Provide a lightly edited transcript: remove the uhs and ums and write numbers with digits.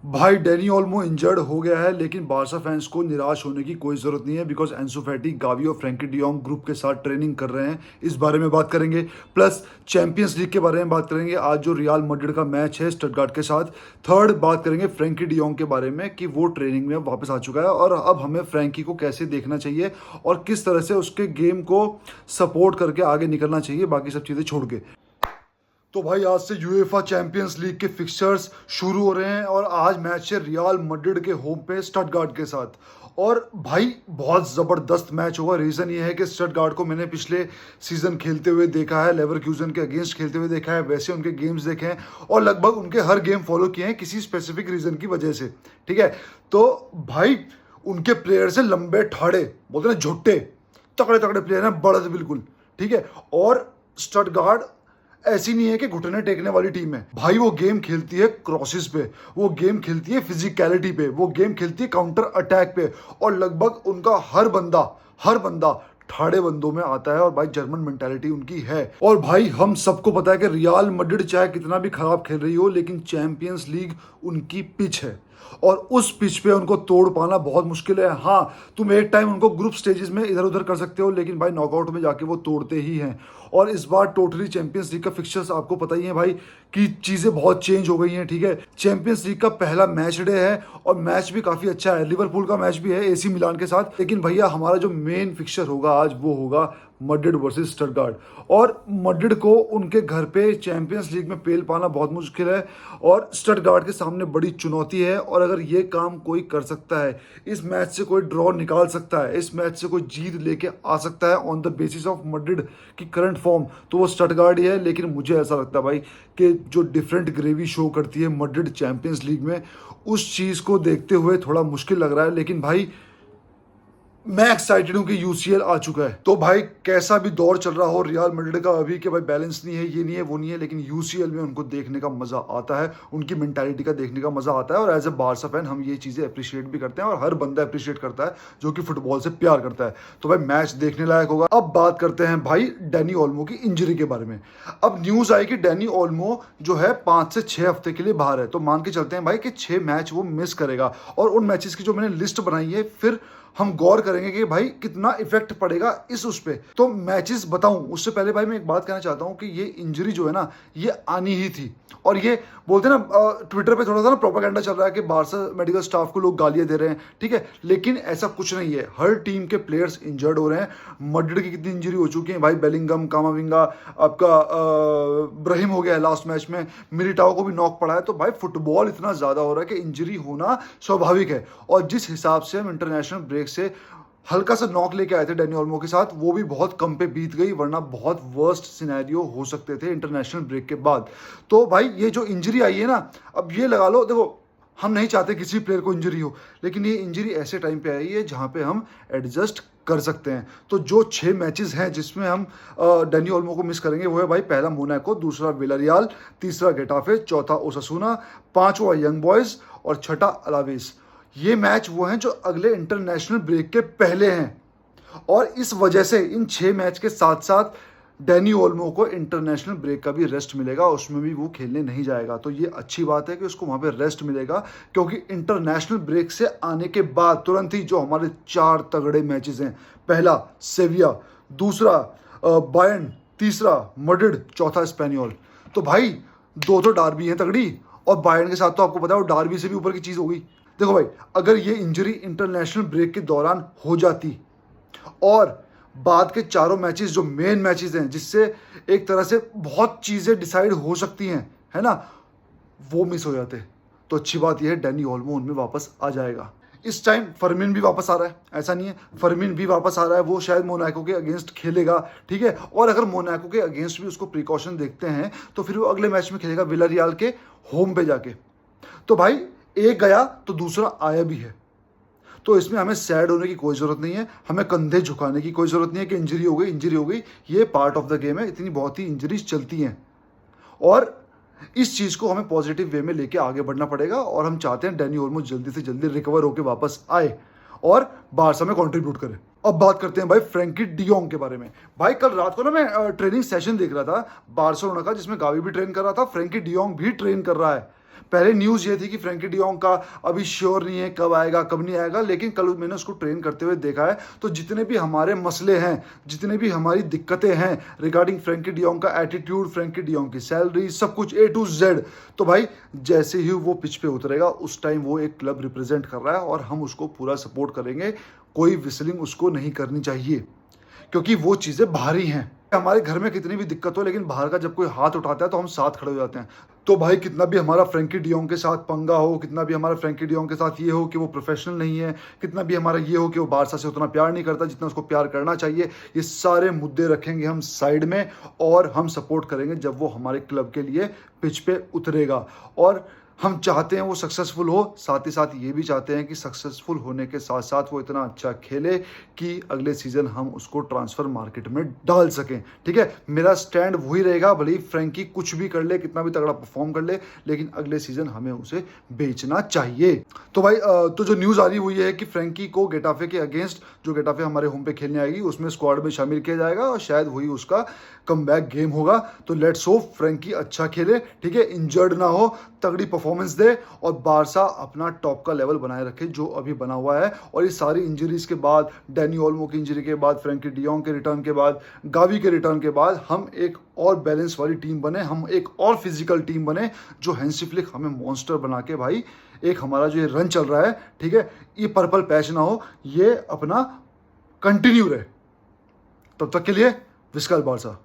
भाई Danny Olmo injured हो गया है, लेकिन बारसा फैंस को निराश होने की कोई जरूरत नहीं है बिकॉज एंसु फैटी, गावी और फ्रैंकी डियोंग ग्रुप के साथ ट्रेनिंग कर रहे हैं। इस बारे में बात करेंगे। प्लस चैंपियंस लीग के बारे में बात करेंगे। आज जो रियल मैड्रिड का मैच है स्टटगार्ट के साथ। थर्ड बात करेंगे फ्रैंकी डियोंग के बारे में कि वो ट्रेनिंग में वापस आ चुका है और अब हमें फ्रैंकी को कैसे देखना चाहिए और किस तरह से उसके गेम को सपोर्ट करके आगे निकलना चाहिए, बाकी सब चीज़ें छोड़ के। तो भाई आज से यूएफा चैंपियंस लीग के फिक्सचर्स शुरू हो रहे हैं और आज मैच है रियल मैड्रिड के होम पे स्टटगार्ट के साथ। और भाई बहुत ज़बरदस्त मैच होगा। रीज़न ये है कि स्टटगार्ट को मैंने पिछले सीज़न खेलते हुए देखा है, लेवरक्यूजन के अगेंस्ट खेलते हुए देखा है, वैसे उनके गेम्स देखे हैं और लगभग उनके हर गेम फॉलो किए हैं किसी स्पेसिफिक रीज़न की वजह से। ठीक है, तो भाई उनके प्लेयर्स हैं लंबे ठाड़े, बोलते हैं झुट्टे, तगड़े तगड़े प्लेयर हैं, बढ़त बिल्कुल। ठीक है, और स्टटगार्ट ऐसी नहीं है कि घुटने टेकने वाली टीम है भाई। वो गेम खेलती है क्रॉसेस पे, वो गेम खेलती है फिजिकलिटी पे, वो गेम खेलती है काउंटर अटैक पे और लगभग उनका हर बंदा ठाड़े बंदों में आता है और भाई जर्मन मेंटालिटी उनकी है। और भाई हम सबको पता है कि रियल मैड्रिड चाहे कितना भी खराब खेल रही हो, लेकिन चैंपियंस लीग उनकी पिच है और उस पिच पे उनको तोड़ पाना बहुत मुश्किल है। हाँ, तुम एक टाइम उनको ग्रुप स्टेजेस में इधर उधर कर सकते हो, लेकिन भाई नॉकआउट में जाके वो तोड़ते ही हैं। और इस बार टोटली चैंपियंस लीग का फिक्चर्स आपको पता ही है भाई कि चीज़ें बहुत चेंज हो गई हैं। ठीक है, चैंपियंस लीग का पहला मैच डे है और मैच भी काफ़ी अच्छा है। लिवरपूल का मैच भी है एसी मिलान के साथ, लेकिन भैया हमारा जो मेन फिक्चर होगा आज वो होगा मैड्रिड वर्सेस स्टटगार्ट। और मैड्रिड को उनके घर पे चैंपियंस लीग में पेल पाना बहुत मुश्किल है और स्टटगार्ट के सामने बड़ी चुनौती है। और अगर ये काम कोई कर सकता है, इस मैच से कोई ड्रॉ निकाल सकता है, इस मैच से कोई जीत लेके आ सकता है on the basis of Madrid की करंट फॉर्म, तो वो स्टटगार्ट ही है। लेकिन मुझे ऐसा लगता है भाई कि जो डिफरेंट ग्रेवी शो करती है मैड्रिड चैंपियंस लीग में, उस चीज़ को देखते हुए थोड़ा मुश्किल लग रहा है। लेकिन भाई मैं एक्साइटेड हूं कि यूसीएल आ चुका है। तो भाई कैसा भी दौर चल रहा हो रियल मैड्रिड का अभी कि भाई बैलेंस नहीं है, ये नहीं है, वो नहीं है, लेकिन यूसीएल में उनको देखने का मजा आता है, उनकी मेंटालिटी का देखने का मजा आता है। और एज ए बारसा फैन हम ये चीजें अप्रिशिएट भी करते हैं और हर बंदा अप्रिशिएट करता है जो कि फुटबॉल से प्यार करता है। तो भाई मैच देखने लायक होगा। अब बात करते हैं भाई डैनी ओल्मो की इंजरी के बारे में। अब न्यूज आई कि डैनी ओल्मो जो है 5 से 6 हफ्ते के लिए बाहर है। तो मान के चलते हैं भाई कि 6 मैच वो मिस करेगा। और उन मैचेस की जो मैंने लिस्ट बनाई है, फिर हम गौर करेंगे कि भाई कितना इफेक्ट पड़ेगा इस उस पे। तो मैचेस बताऊं उससे पहले भाई मैं एक बात कहना चाहता हूं कि ये इंजरी जो है ना, ये आनी ही थी। और ये बोलते हैं ना, ट्विटर पे थोड़ा सा ना प्रोपेगेंडा चल रहा है कि बारसा मेडिकल स्टाफ को लोग गालियां दे रहे हैं। ठीक है, लेकिन ऐसा कुछ नहीं है। हर टीम के प्लेयर्स इंजर्ड हो रहे हैं। मैड्रिड की कितनी इंजरी हो चुकी है भाई, बेलिंगम, कामाविंगा, आपका ब्राहिम हो गया है लास्ट मैच में, मिलिटाओ को भी नॉक पड़ा है। तो भाई फुटबॉल इतना ज़्यादा हो रहा है कि इंजरी होना स्वाभाविक है। और जिस हिसाब से हम इंटरनेशनल ब्रेक से हल्का सा नॉक लेके आए थे डैनी ओल्मो के साथ, वो भी बहुत कम पे बीत गई, वरना बहुत वर्स्ट सिनेरियो हो सकते थे इंटरनेशनल ब्रेक के बाद। तो भाई ये जो इंजरी आई है ना, अब ये लगा लो, देखो हम नहीं चाहते किसी प्लेयर को इंजरी हो, लेकिन ये इंजरी ऐसे टाइम पे आई है जहां पे हम एडजस्ट कर सकते हैं। तो जो 6 मैचेस हैं जिसमें हम डैनी ओल्मो को मिस करेंगे, वो है भाई पहला मोनाको, दूसरा विलारियल, तीसरा गेटाफे, चौथा ओसासुना, पांचवा यंग बॉयज और छठा अलावेस। ये मैच वो हैं जो अगले इंटरनेशनल ब्रेक के पहले हैं। और इस वजह से इन 6 मैच के साथ साथ डैनी ओल्मो को इंटरनेशनल ब्रेक का भी रेस्ट मिलेगा, उसमें भी वो खेलने नहीं जाएगा। तो ये अच्छी बात है कि उसको वहाँ पे रेस्ट मिलेगा, क्योंकि इंटरनेशनल ब्रेक से आने के बाद तुरंत ही जो हमारे 4 तगड़े मैचेस हैं, पहला सेविया, दूसरा बायर्न, तीसरा मैड्रिड, चौथा स्पेनियोल। तो भाई दो तो डार्बी हैं तगड़ी, और बायर्न के साथ तो आपको पता है वो डार्बी से भी ऊपर की चीज़ होगी। देखो भाई, अगर ये इंजरी इंटरनेशनल ब्रेक के दौरान हो जाती और बाद के चारों मैचेस जो मेन मैचेस हैं, जिससे एक तरह से बहुत चीज़ें डिसाइड हो सकती हैं, है ना, वो मिस हो जाते, तो अच्छी बात यह है डैनी ओल्मो उनमें वापस आ जाएगा। इस टाइम फर्मिन भी वापस आ रहा है, ऐसा नहीं है, फर्मिन भी वापस आ रहा है, वो शायद मोनाको के अगेंस्ट खेलेगा। ठीक है, और अगर मोनाको के अगेंस्ट भी उसको प्रिकॉशन देखते हैं तो फिर वो अगले मैच में खेलेगा विलारियल के होम पे जाके। तो भाई एक गया तो दूसरा आया भी है। तो इसमें हमें सैड होने की कोई ज़रूरत नहीं है, हमें कंधे झुकाने की कोई ज़रूरत नहीं है कि इंजरी हो गई, इंजरी हो गई। ये पार्ट ऑफ द गेम है, इतनी बहुत ही इंजरीज चलती हैं और इस चीज़ को हमें पॉजिटिव वे में लेके आगे बढ़ना पड़ेगा। और हम चाहते हैं डैनी ओल्मो जल्दी से जल्दी रिकवर होकर वापस आए और बारसा में कंट्रीब्यूट करे। अब बात करते हैं भाई फ्रैंकी डियोंग के बारे में। भाई कल रात को ना मैं ट्रेनिंग सेशन देख रहा था बार्सिलोना का, जिसमें गावी भी ट्रेन कर रहा था, फ्रैंकी डियोंग भी ट्रेन कर रहा है। पहले न्यूज़ ये थी कि फ्रैंकी डियोंग का अभी श्योर नहीं है कब आएगा कब नहीं आएगा, लेकिन कल मैंने उसको ट्रेन करते हुए देखा है। तो जितने भी हमारे मसले हैं, जितने भी हमारी दिक्कतें हैं रिगार्डिंग फ्रैंकी डियोंग का एटीट्यूड, फ्रैंकी डियोंग की सैलरी, सब कुछ A to Z, तो भाई जैसे ही वो पिच पे उतरेगा उस टाइम वो एक क्लब रिप्रेजेंट कर रहा है और हम उसको पूरा सपोर्ट करेंगे। कोई विसलिंग उसको नहीं करनी चाहिए क्योंकि वो चीज़ें भारी हैं। हमारे घर में कितनी भी दिक्कत हो, लेकिन बाहर का जब कोई हाथ उठाता है तो हम साथ खड़े हो जाते हैं। तो भाई कितना भी हमारा फ्रैंकी डियोंग के साथ पंगा हो, कितना भी हमारा फ्रैंकी डियोंग के साथ ये हो कि वो प्रोफेशनल नहीं है, कितना भी हमारा ये हो कि वो बारसा से उतना प्यार नहीं करता जितना उसको प्यार करना चाहिए, ये सारे मुद्दे रखेंगे हम साइड में और हम सपोर्ट करेंगे जब वो हमारे क्लब के लिए पिच पे उतरेगा। और हम चाहते हैं वो सक्सेसफुल हो, साथ ही साथ ये भी चाहते हैं कि सक्सेसफुल होने के साथ साथ वो इतना अच्छा खेले कि अगले सीजन हम उसको ट्रांसफर मार्केट में डाल सकें। ठीक है, मेरा स्टैंड वही रहेगा, भले ही फ्रैंकी कुछ भी कर ले, कितना भी तगड़ा परफॉर्म कर ले, लेकिन अगले सीजन हमें उसे बेचना चाहिए। तो भाई तो जो न्यूज़ आ रही हुई है कि फ्रैंकी को गेटाफे के अगेंस्ट, जो गेटाफे हमारे होम पे खेलने आएगी, उसमें स्क्वाड में शामिल किया जाएगा और शायद वही उसका कमबैक गेम होगा। तो लेट्स होप फ्रैंकी अच्छा खेले, ठीक है, इंजर्ड ना हो, तगड़ी परफॉर्मेंस दे और बारसा अपना टॉप का लेवल बनाए रखे जो अभी बना हुआ है। और ये सारी इंजरीज के बाद, डैनी ओल्मो की इंजरी के बाद, फ्रैंकी डियोंग के रिटर्न के बाद, गावी के रिटर्न के बाद, हम एक और बैलेंस वाली टीम बने, हम एक और फिजिकल टीम बने, जो हैंसी फ्लिक हमें मॉन्स्टर बना के भाई एक हमारा जो ये रन चल रहा है, ठीक है, ये पर्पल पैच ना हो, ये अपना कंटिन्यू रहे। तब तक के लिए विस्कल बारसा।